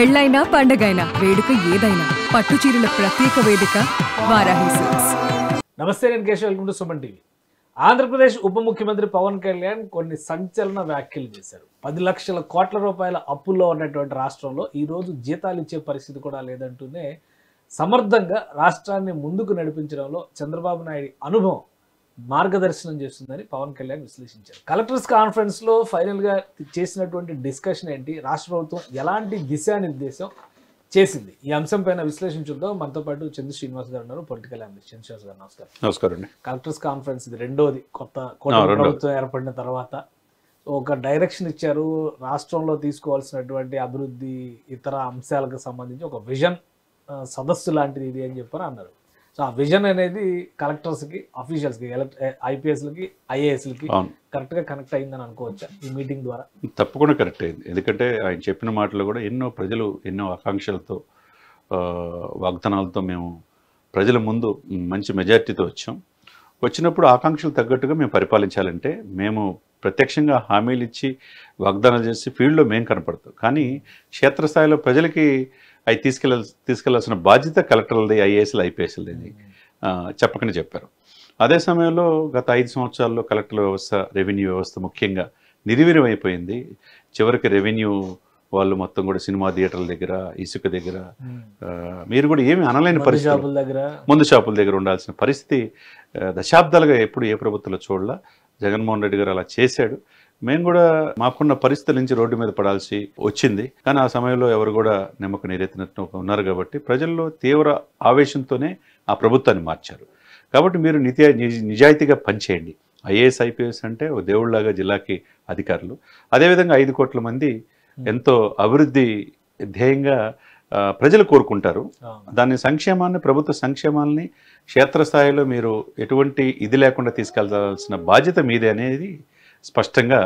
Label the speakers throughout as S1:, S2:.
S1: పెళ్ళైనా పండగైనా వేడుక ఏదైనా పట్టు చీరల ప్రత్యేక వేదిక వారాహి సిల్క్స్.
S2: నమస్తే, నేను Keshav. Welcome to Suman TV. Andhra Pradesh ఉప ముఖ్యమంత్రి పవన్ కళ్యాణ్ కొన్ని సంచలన వ్యాఖ్యలు చేశారు. 10 లక్షల కోట్ల రూపాయల అప్పుల్లో ఉన్నటువంటి రాష్ట్రంలో ఈరోజు జీతాలు ఇచ్చే పరిస్థితి కూడా లేదంటూనే సమర్థంగా రాష్ట్రాన్ని ముందుకు నడిపించడంలో చంద్రబాబు నాయుడు అనుభవం మార్గదర్శనం చేస్తుందని పవన్ కళ్యాణ్ విశ్లేషించారు. కలెక్టర్స్ కాన్ఫరెన్స్లో ఫైనల్గా చేసినటువంటి డిస్కషన్ ఏంటి, రాష్ట్ర ప్రభుత్వం ఎలాంటి దిశానిర్దేశం చేసింది, ఈ అంశం పైన విశ్లేషించుద్దాం. మనతో పాటు చంద్ర శ్రీనివాస్ గారు ఉన్నారు, పొలిటికల్ అనలిస్ట్. చంద్రశ్రీనివాస్ గారు నమస్కారం.
S3: నమస్కారం అండి.
S2: కలెక్టర్స్ కాన్ఫరెన్స్ ఇది రెండోది కొత్త ప్రభుత్వం ఏర్పడిన తర్వాత ఒక డైరెక్షన్ ఇచ్చారు. రాష్ట్రంలో తీసుకోవాల్సినటువంటి అభివృద్ధి ఇతర అంశాలకు సంబంధించి ఒక విజన్ సదస్సు లాంటిది ఇది అని చెప్పారు అన్నారు. సో ఆ విజన్ అనేది కలెక్టర్స్కి, ఆఫీషియల్స్కి, ఐపీఎస్లకి, ఐఏఎస్లకి కరెక్ట్గా కనెక్ట్ అయిందని అనుకోవచ్చా ఈ మీటింగ్ ద్వారా?
S3: తప్పకుండా కరెక్ట్ అయింది. ఎందుకంటే ఆయన చెప్పిన మాటలు కూడా ఎన్నో ప్రజలు ఎన్నో ఆకాంక్షలతో వాగ్దానాలతో మేము ప్రజల ముందు మంచి మెజార్టీతో వచ్చినప్పుడు ఆకాంక్షలు తగ్గట్టుగా మేము పరిపాలించాలంటే మేము ప్రత్యక్షంగా హామీలు ఇచ్చి వాగ్దానాలు చేసి ఫీల్డ్లో మేము కనపడతాం. కానీ క్షేత్రస్థాయిలో ప్రజలకి అవి తీసుకెళ్లాల్సిన బాధ్యత కలెక్టర్లది, ఐఏఎస్లు, ఐపీఎస్లది చెప్పకనే చెప్పారు. అదే సమయంలో గత 5 సంవత్సరాల్లో కలెక్టర్ వ్యవస్థ, రెవెన్యూ వ్యవస్థ ముఖ్యంగా నిర్వీర్యం అయిపోయింది. చివరికి రెవెన్యూ వాళ్ళు మొత్తం కూడా సినిమా థియేటర్ల దగ్గర, ఇసుక దగ్గర, మీరు కూడా ఏమి అనలేని పరిస్థితి, మందు షాపుల దగ్గర ఉండాల్సిన పరిస్థితి దశాబ్దాలుగా ఎప్పుడు ఏ ప్రభుత్వంలో చూడలా. జగన్మోహన్ రెడ్డి గారు అలా చేశాడు. మేము కూడా మాకున్న పరిస్థితుల నుంచి రోడ్డు మీద పడాల్సి వచ్చింది. కానీ ఆ సమయంలో ఎవరు కూడా నమ్మకం నీరెత్తినట్టు ఉన్నారు కాబట్టి ప్రజల్లో తీవ్ర ఆవేశంతోనే ఆ ప్రభుత్వాన్ని మార్చారు. కాబట్టి మీరు నిజాయితీగా పనిచేయండి. ఐఏఎస్, ఐపీఎస్ అంటే ఓ దేవుళ్లాగా జిల్లాకి అధికారులు. అదేవిధంగా 5 కోట్ల మంది ఎంతో అభివృద్ధి ధ్యేయంగా ప్రజలు కోరుకుంటారు. దాని సంక్షేమాన్ని, ప్రభుత్వ సంక్షేమాలని క్షేత్రస్థాయిలో మీరు ఎటువంటి ఇది లేకుండా తీసుకెళ్లాల్సిన బాధ్యత మీదే అనేది స్పష్టంగా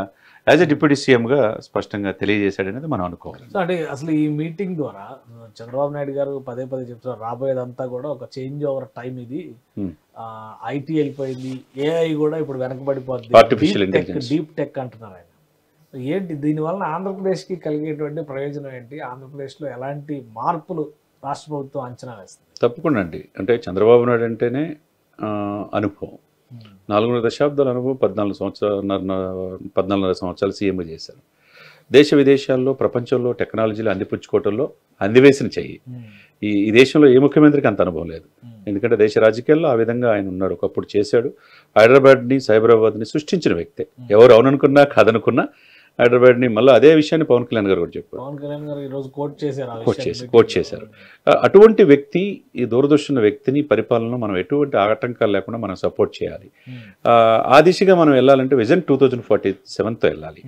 S3: యాజ్ ఎ డిప్యూటీ సీఎంగా స్పష్టంగా తెలియజేశాడనేది మనం అనుకోవాలి.
S2: అంటే అసలు ఈ మీటింగ్ ద్వారా చంద్రబాబు నాయుడు గారు పదే చెప్తున్నారు, రాబోయేదంతా కూడా ఒక చేంజ్ ఓవర్ టైం. ఇది ఐటీ వెళ్ళిపోయింది, ఏఐ కూడా ఇప్పుడు వెనకబడిపోద్ది,
S3: ఆర్టిఫిషియల్ ఇంటెలిజెన్స్,
S2: డీప్ టెక్ అంటున్నారు ఆయన. ఏంటి దీనివల్ల ఆంధ్రప్రదేశ్కి కలిగేటువంటి ప్రయోజనం ఏంటి? ఆంధ్రప్రదేశ్లో ఎలాంటి మార్పులు రాష్ట్ర ప్రభుత్వం అంచనా వేస్తుంది?
S3: తప్పకుండా అండి. అంటే చంద్రబాబు నాయుడు అంటేనే అనుభవం, 4 దశాబ్దాల అనుభవం, 14 సంవత్సరాలు సీఎంగా చేశారు. దేశ విదేశాల్లో, ప్రపంచంలో టెక్నాలజీలు అందిపుచ్చుకోవటంలో అందివేసిన చెయ్యి. ఈ దేశంలో ఏ ముఖ్యమంత్రికి అంత అనుభవం లేదు. ఎందుకంటే దేశ రాజకీయాల్లో ఆ విధంగా ఆయన ఉన్నాడు. ఒకప్పుడు చేశాడు. హైదరాబాద్ని, సైబరాబాద్ని సృష్టించిన వ్యక్తే. ఎవరు అవుననుకున్నా కాదనుకున్నా హైదరాబాద్ని, మళ్ళీ అదే విషయాన్ని పవన్ కళ్యాణ్ గారు కూడా చెప్పారు.
S2: పవన్ కళ్యాణ్ గారు ఈరోజు
S3: కోట్ చేశారు. అటువంటి వ్యక్తి, ఈ దూరదృష్టిన్న వ్యక్తిని పరిపాలనలో మనం ఎటువంటి ఆటంకాలు లేకుండా మనం సపోర్ట్ చేయాలి. ఆ దిశగా మనం వెళ్ళాలంటే విజన్ 2047తో వెళ్ళాలి.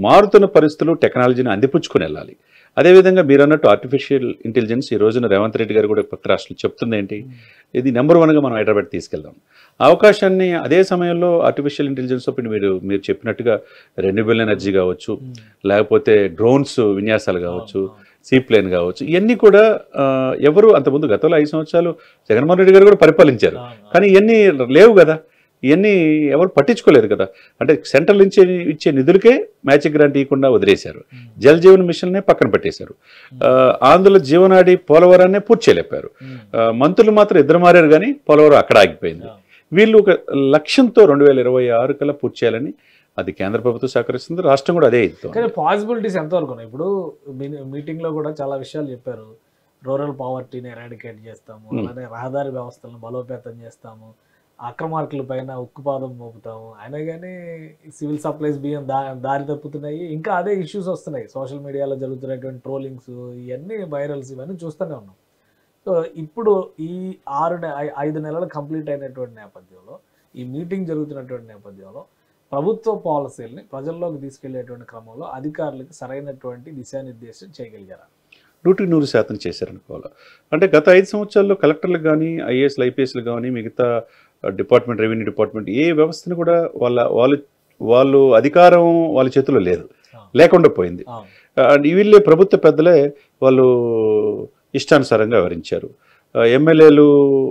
S3: మారుతున్న పరిస్థితులు, టెక్నాలజీని అందిపుచ్చుకొని వెళ్ళాలి. అదేవిధంగా మీరు అన్నట్టు ఆర్టిఫిషియల్ ఇంటెలిజెన్స్ ఈ రోజున రేవంత్ రెడ్డి గారు కూడా కొత్త రాష్ట్రాలు చెప్తుంది ఏంటి, ఇది నెంబర్ 1గా మనం హైదరాబాద్ తీసుకెళ్దాం. అవకాశాన్ని అదే సమయంలో ఆర్టిఫిషియల్ ఇంటెలిజెన్స్ మీరు చెప్పినట్టుగా రెన్యూబుల్ ఎనర్జీ కావచ్చు, లేకపోతే డ్రోన్స్ విన్యాసాలు కావచ్చు, సీప్లేన్ కావచ్చు, ఇవన్నీ కూడా ఎవరు అంతకుముందు గతంలో 5 సంవత్సరాలు జగన్మోహన్ రెడ్డి గారు కూడా పరిపాలించారు. కానీ ఇవన్నీ లేవు కదా, ఇవన్నీ ఎవరు పట్టించుకోలేదు కదా. అంటే సెంట్రల్ నుంచి ఇచ్చే నిధులకే మ్యాచింగ్ గ్రాంట్ ఇవ్వకుండా వదిలేశారు. జల్ జీవన్ మిషన్నే పక్కన పెట్టేశారు. ఆంధ్రుల జీవనాడి పోలవరాన్నే పూర్తి చేయలేపారు. మంత్రులు మాత్రం 2 మారారు, కానీ పోలవరం అక్కడ ఆగిపోయింది. వీళ్ళు ఒక లక్ష్యంతో 2026 కల్లా పూర్తి చేయాలని అది కేంద్ర ప్రభుత్వం సహకరిస్తుంది, రాష్ట్రం కూడా అదే ఇస్తుంది.
S2: కానీ పాసిబిలిటీస్ ఎంతవరకు ఉన్నాయి? ఇప్పుడు మీటింగ్లో కూడా చాలా విషయాలు చెప్పారు. రూరల్ పావర్టీని ఎరాడికేట్ చేస్తాము, అలానే రహదారి వ్యవస్థలను బలోపేతం చేస్తాము, అక్రమార్కుల పైన ఉక్కుపాదం మోపుతాము. అయినా కానీ సివిల్ సప్లైస్ బియ్యం దారి తప్పుతున్నాయి. ఇంకా అదే ఇష్యూస్ వస్తున్నాయి. సోషల్ మీడియాలో జరుగుతున్నటువంటి ట్రోలింగ్స్, ఇవన్నీ వైరల్స్, ఇవన్నీ చూస్తూనే ఉన్నాం. సో ఇప్పుడు ఈ 5 నెలలు కంప్లీట్ అయినటువంటి నేపథ్యంలో, ఈ మీటింగ్ జరుగుతున్నటువంటి నేపథ్యంలో ప్రభుత్వ పాలసీలని ప్రజల్లోకి తీసుకెళ్లేటువంటి క్రమంలో అధికారులకు సరైనటువంటి దిశానిర్దేశం చేయగలిగారా?
S3: 100% చేశారనుకోవాలి. అంటే గత 5 సంవత్సరాల్లో కలెక్టర్లకు కానీ, ఐఏఎస్లు, ఐపీఎస్లు కానీ, మిగతా డిపార్ట్మెంట్, రెవెన్యూ డిపార్ట్మెంట్ ఏ వ్యవస్థను కూడా వాళ్ళు అధికారం వాళ్ళ చేతిలో లేకుండా పోయింది. వీళ్ళే ప్రభుత్వ పెద్దలే వాళ్ళు ఇష్టానుసారంగా వివరించారు. ఎమ్మెల్యేలు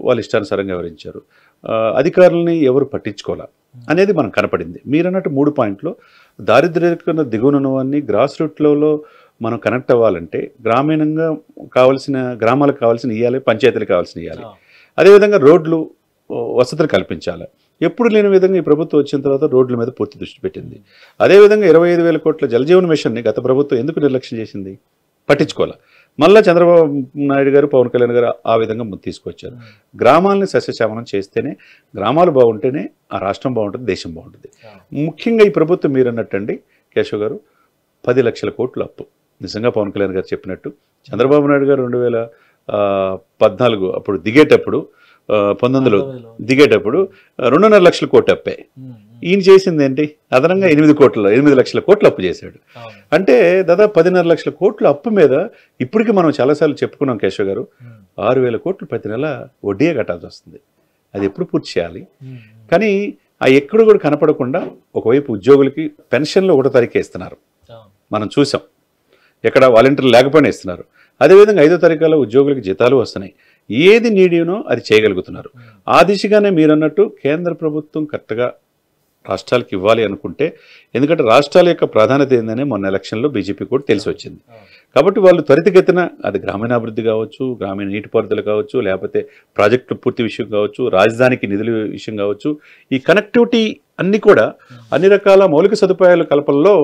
S3: వాళ్ళు ఇష్టానుసారంగా వివరించారు. అధికారులని ఎవరు పట్టించుకోవాలా అనేది మనకు కనపడింది. మీరన్నట్టు 3 పాయింట్లు, దారిద్ర్య దిగువన ఉన్నవాన్ని గ్రాస్ రూట్ లెవెల్లో మనం కనెక్ట్ అవ్వాలంటే గ్రామీణంగా కావాల్సిన గ్రామాలకు కావాల్సిన ఇవ్వాలి, పంచాయతీలకు కావాల్సిన ఇవ్వాలి. అదేవిధంగా రోడ్లు వసతులు కల్పించాలి. ఎప్పుడు లేని విధంగా ఈ ప్రభుత్వం వచ్చిన తర్వాత రోడ్ల మీద పూర్తి దృష్టి పెట్టింది. అదేవిధంగా 25,000 కోట్ల జలజీవన్ మిషన్ని గత ప్రభుత్వం ఎందుకు నిర్లక్ష్యం చేసింది? పట్టించుకోవాలి. మళ్ళీ చంద్రబాబు నాయుడు గారు, పవన్ కళ్యాణ్ గారు ఆ విధంగా తీసుకొచ్చారు. గ్రామాలని సస్యశ్యామలం చేస్తేనే, గ్రామాలు బాగుంటేనే ఆ రాష్ట్రం బాగుంటుంది, దేశం బాగుంటుంది. ముఖ్యంగా ఈ ప్రభుత్వం మీరు అన్నట్టండి కేశవ్ గారు, 10 లక్షల కోట్ల అప్పు. నిజంగా పవన్ కళ్యాణ్ గారు చెప్పినట్టు చంద్రబాబు నాయుడు గారు 2014 అప్పుడు దిగేటప్పుడు 1900 దిగేటప్పుడు 2.5 లక్షల కోట్లు అప్పే. ఈయన చేసింది ఏంటి? అదనంగా 8 లక్షల కోట్లు అప్పు చేశాడు. అంటే దాదాపు 10.5 లక్షల కోట్ల అప్పు మీద ఇప్పటికీ మనం చాలాసార్లు చెప్పుకున్నాం కేశవ్ గారు, 6,000 కోట్లు ప్రతి నెల వడ్డీయే కట్టాల్సి వస్తుంది. అది ఎప్పుడు పూర్తి చేయాలి? కానీ ఆ ఎక్కడ కూడా కనపడకుండా ఒకవైపు ఉద్యోగులకి పెన్షన్లు 1వ తారీఖు ఇస్తున్నారు, మనం చూసాం. ఎక్కడ వాలంటీర్లు లేకపోయినా ఇస్తున్నారు. అదేవిధంగా 5వ తారీఖులో ఉద్యోగులకి జీతాలు వస్తున్నాయి. ఏది నీడినో అది చేయగలుగుతున్నారు. ఆ దిశగానే మీరన్నట్టు కేంద్ర ప్రభుత్వం కరెక్ట్గా రాష్ట్రాలకు ఇవ్వాలి అనుకుంటే, ఎందుకంటే రాష్ట్రాల యొక్క ప్రాధాన్యత ఏందని మొన్న ఎలక్షన్లో బీజేపీ కూడా తెలిసి వచ్చింది. కాబట్టి వాళ్ళు త్వరితగతిన అది గ్రామీణాభివృద్ధి కావచ్చు, గ్రామీణ నీటిపారుదల కావచ్చు, లేకపోతే ప్రాజెక్టు పూర్తి విషయం కావచ్చు, రాజధానికి నిధుల విషయం కావచ్చు, ఈ కనెక్టివిటీ అన్నీ కూడా అన్ని రకాల మౌలిక సదుపాయాల కల్పనలో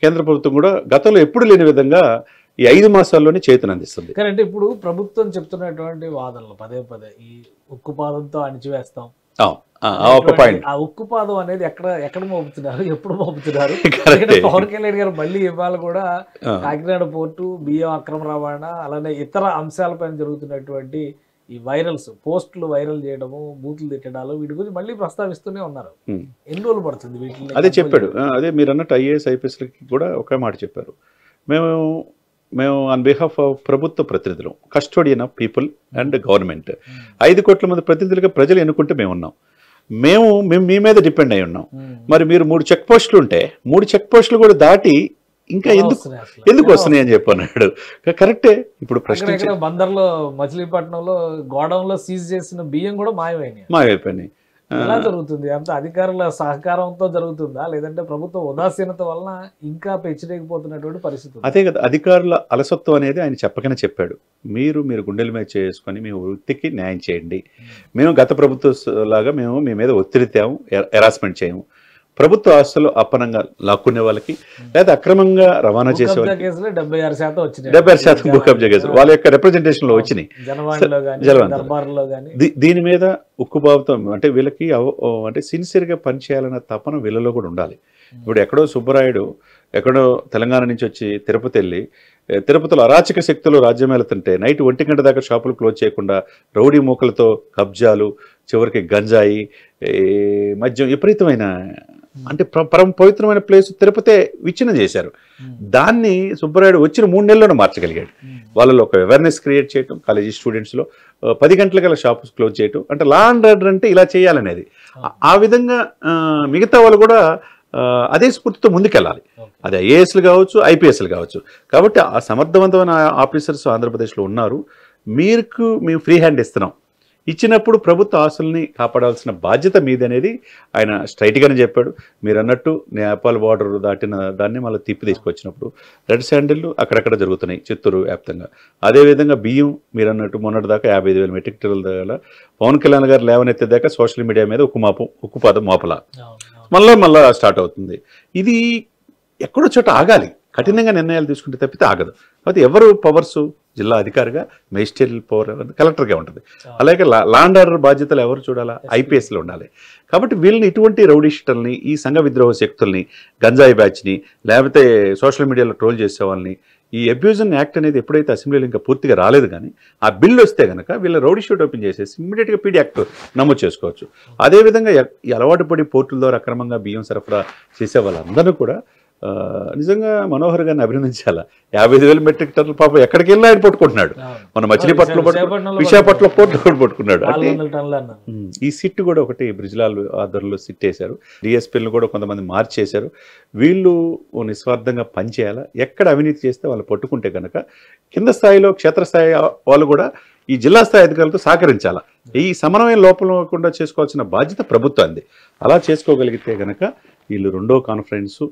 S3: కేంద్ర ప్రభుత్వం కూడా గతంలో ఎప్పుడు లేని విధంగా ఈ 5 మాసాల్లోనే చేతులు అందిస్తుంది.
S2: కానీ అంటే ఇప్పుడు ప్రభుత్వం చెప్తున్నటువంటి వాదనలు పదే ఈ ఉక్కుపాదంతో అణిచివేస్తాం,
S3: ఒక పాయింట్.
S2: ఆ ఉక్కుపాదం అనేది ఎక్కడ మోపుతున్నారు, ఎప్పుడు మోపుతున్నారు? పవన్ కళ్యాణ్ గారు మళ్ళీ ఇవాళ కూడా కాకినాడ పోర్టు, బియ్యం అక్రమ రవాణా, అలానే ఇతర అంశాలపైన జరుగుతున్నటువంటి ఈ పోస్టులు వైరల్ చేయడము, బూతులు తిట్టడాలు, వీటి గురించి మళ్ళీ ప్రస్తావిస్తూనే ఉన్నారు. ఎన్ని రోజులు పడుతుంది వీటిని?
S3: అదే చెప్పాడు. అదే మీరు అన్నట్టు IAS IPSలకి కూడా ఒకే మాట చెప్పారు. మేము ఆన్ బిహాఫ్ ఆఫ్ ప్రభుత్వ ప్రతినిధులు, custodian of people and government, 5 కోట్ల మంది ప్రతినిధులుగా ప్రజలు ఎన్నుకుంటే మేము మీ మీద డిపెండ్ అయి ఉన్నాం. మరి మీరు 3 చెక్ పోస్టులు ఉంటే 3 చెక్ పోస్టులు కూడా దాటి ఇంకా ఎందుకు వస్తున్నాయి అని చెప్పన్నాడు. కరెక్టే. ఇప్పుడు ప్రశ్న
S2: బందర్లో, మచిలీపట్నంలో గోడౌన్లో సీజ్ చేసిన బియ్యం కూడా
S3: మాయమైపోయినాయి.
S2: ఎలా జరుగుతుంది? అంత అధికారుల సహకారంతో జరుగుతుందా, లేదంటే ప్రభుత్వ ఉదాసీనత వలన ఇంకా పెంచలేకపోతున్నటువంటి పరిస్థితి?
S3: అదే కదా, అధికారుల అలసత్వం అనేది ఆయన చెప్పకనే చెప్పాడు. మీరు గుండెల మీద చేసుకొని మీ వృత్తికి న్యాయం చేయండి. మేము గత ప్రభుత్వం లాగా మీ మీద ఒత్తిడి తేము, హెరాస్మెంట్ చేయము. ప్రభుత్వ ఆస్తులు అప్పనంగా లాక్కునే వాళ్ళకి, లేదా అక్రమంగా రవాణా చేసే వాళ్ళకి 76% భూ కబ్జా కేసులు వాళ్ళ యొక్క రిప్రజెంటేషన్ లో వచ్చినాయి. దీని మీద ఉక్కుబాబుతం అంటే వీళ్ళకి అంటే సిన్సియర్ గా పనిచేయాలన్న తపన వీళ్ళలో కూడా ఉండాలి. ఇప్పుడు ఎక్కడో సుబ్బరాయుడు ఎక్కడో తెలంగాణ నుంచి వచ్చి తిరుపతి వెళ్ళి, తిరుపతిలో అరాచక శక్తులు రాజ్యమేలుతుంటే నైట్ 1 గంట దాకా షాపులు క్లోజ్ చేయకుండా రౌడీ మూకలతో కబ్జాలు, చివరికి గంజాయి, మద్యం, విపరీతమైన అంటే పరమ పవిత్రమైన ప్లేస్ తిరుపతి విచ్ఛిన్నం చేశారు. దాన్ని సుబ్బరాయుడు వచ్చిన 3 నెలల్లోనే మార్చగలిగాడు. వాళ్ళలో ఒక అవేర్నెస్ క్రియేట్ చేయటం, కాలేజీ స్టూడెంట్స్లో 10 గంటలకల్లా షాప్స్ క్లోజ్ చేయటం, అంటే లా అండ్ ఆర్డర్ అంటే ఇలా చేయాలనేది. ఆ విధంగా మిగతా వాళ్ళు కూడా అదే స్ఫూర్తితో ముందుకెళ్ళాలి. అది IASలు కావచ్చు, IPSలు కావచ్చు. కాబట్టి ఆ సమర్థవంతమైన ఆఫీసర్స్ ఆంధ్రప్రదేశ్లో ఉన్నారు. మేము ఫ్రీ హ్యాండ్ ఇస్తున్నాం. ఇచ్చినప్పుడు ప్రభుత్వ ఆస్తుల్ని కాపాడాల్సిన బాధ్యత మీదనేది ఆయన స్ట్రైట్గానే చెప్పాడు. మీరు అన్నట్టు నేపాల్ బార్డర్ దాటిన దాన్ని మళ్ళీ తిప్పి తీసుకొచ్చినప్పుడు రెడ్ శాండిల్ అక్కడక్కడ జరుగుతున్నాయి చిత్తూరు వ్యాప్తంగా. అదేవిధంగా బియ్యం మీరు అన్నట్టు మొన్నటిదాకా 55,000 మెట్రిక్ టన్నుల దగ్గర పవన్ కళ్యాణ్ గారు లేవనెత్తేదాకా సోషల్ మీడియా మీద ఉక్కుపాదం మోపల మళ్ళా స్టార్ట్ అవుతుంది. ఇది ఎక్కడో చోట ఆగాలి. కఠినంగా నిర్ణయాలు తీసుకుంటే తప్పితే ఆగదు. కాబట్టి ఎవరు పవర్స్ జిల్లా అధికారిగా మెజిస్ట్రేరియల్ పవర్ కలెక్టర్గా ఉంటుంది. అలాగే లా అండ్ ఆర్డర్ బాధ్యతలు ఎవరు చూడాలా? IPSలో ఉండాలి. కాబట్టి వీళ్ళని ఇటువంటి రౌడీషిటల్ని, ఈ సంఘ విద్రోహ శక్తుల్ని, గంజాయి బ్యాచ్ని, లేకపోతే సోషల్ మీడియాలో ట్రోల్ చేసే వాళ్ళని, ఈ అబ్యూజన్ యాక్ట్ అనేది ఎప్పుడైతే అసెంబ్లీలో ఇంకా పూర్తిగా రాలేదు కానీ ఆ బిల్లు వస్తే కనుక వీళ్ళ రౌడీ షీట్ ఓపెన్ చేసేసి ఇమ్మీడియట్గా PD యాక్ట్ నమోదు చేసుకోవచ్చు. అదేవిధంగా ఈ అలవాటు పడి పోర్టుల ద్వారా అక్రమంగా బియ్యం సరఫరా చేసే వాళ్ళందరూ కూడా నిజంగా మనోహర్ గారిని అభినందించాలా. 55,000 మెట్రిక్ టన్నుల పాపం ఎక్కడికి వెళ్ళి ఆయన పట్టుకుంటున్నాడు. మన మచిలీపట్నం, విశాఖపట్నం పోర్టు కూడా పట్టుకున్నాడు. ఈ సిట్ కూడా ఒకటి బ్రిజ్లాల్ ఆధ్వర్యంలో సిట్ వేశారు. DSPలను కూడా కొంతమంది మార్చేశారు. వీళ్ళు నిస్వార్థంగా పనిచేయాలా. ఎక్కడ అవినీతి చేస్తే వాళ్ళు పట్టుకుంటే కనుక కింద స్థాయిలో క్షేత్రస్థాయి వాళ్ళు కూడా ఈ జిల్లా స్థాయి అధికారులతో సహకరించాలా. ఈ సమన్వయం లోపం లేకుండా చేసుకోవాల్సిన బాధ్యత ప్రభుత్వాన్ని. అలా చేసుకోగలిగితే కనుక వీళ్ళు 2వ కాన్ఫరెన్సు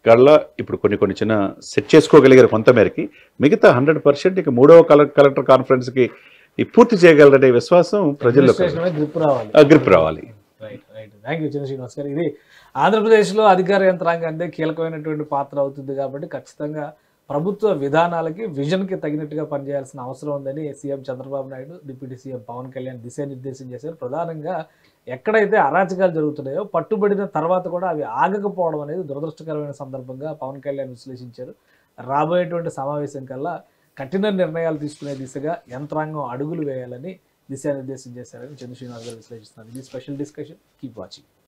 S3: కల్లా ఇప్పుడు కొన్ని చిన్న సెట్ చేసుకోగలిగారు కొంతమేరకి, మిగతా 100% ఇక మూడవ కలెక్టర్ కాన్ఫరెన్స్కి పూర్తి చేయగలరనే విశ్వాసం ప్రజల్లో
S2: గ్రిప్ రావాలి.
S3: గ్రిప్ రావాలి.
S2: రైట్ రైట్ థ్యాంక్ యూ చిన్న శ్రీనివాస్ గారు. ఇది ఆంధ్రప్రదేశ్లో అధికార యంత్రాంగాన్ని కీలకమైనటువంటి పాత్ర అవుతుంది కాబట్టి ఖచ్చితంగా ప్రభుత్వ విధానాలకి విజన్కి తగినట్టుగా పనిచేయాల్సిన అవసరం ఉందని CM Chandrababu Naidu, deputy CM Pawan Kalyan దిశానిర్దేశం చేశారు. ప్రధానంగా ఎక్కడైతే అరాచకాలు జరుగుతున్నాయో పట్టుబడిన తర్వాత కూడా అవి ఆగకపోవడం అనేది దురదృష్టకరమైన సందర్భంగా పవన్ కళ్యాణ్ విశ్లేషించారు. రాబోయేటువంటి సమావేశం కల్లా కఠిన నిర్ణయాలు తీసుకునే దిశగా యంత్రాంగం అడుగులు వేయాలని దిశానిర్దేశం చేశారని చంద్ర శ్రీనివాస్ గారు విశ్లేషిస్తున్నారు. ఇది స్పెషల్ డిస్కషన్. Keep watching.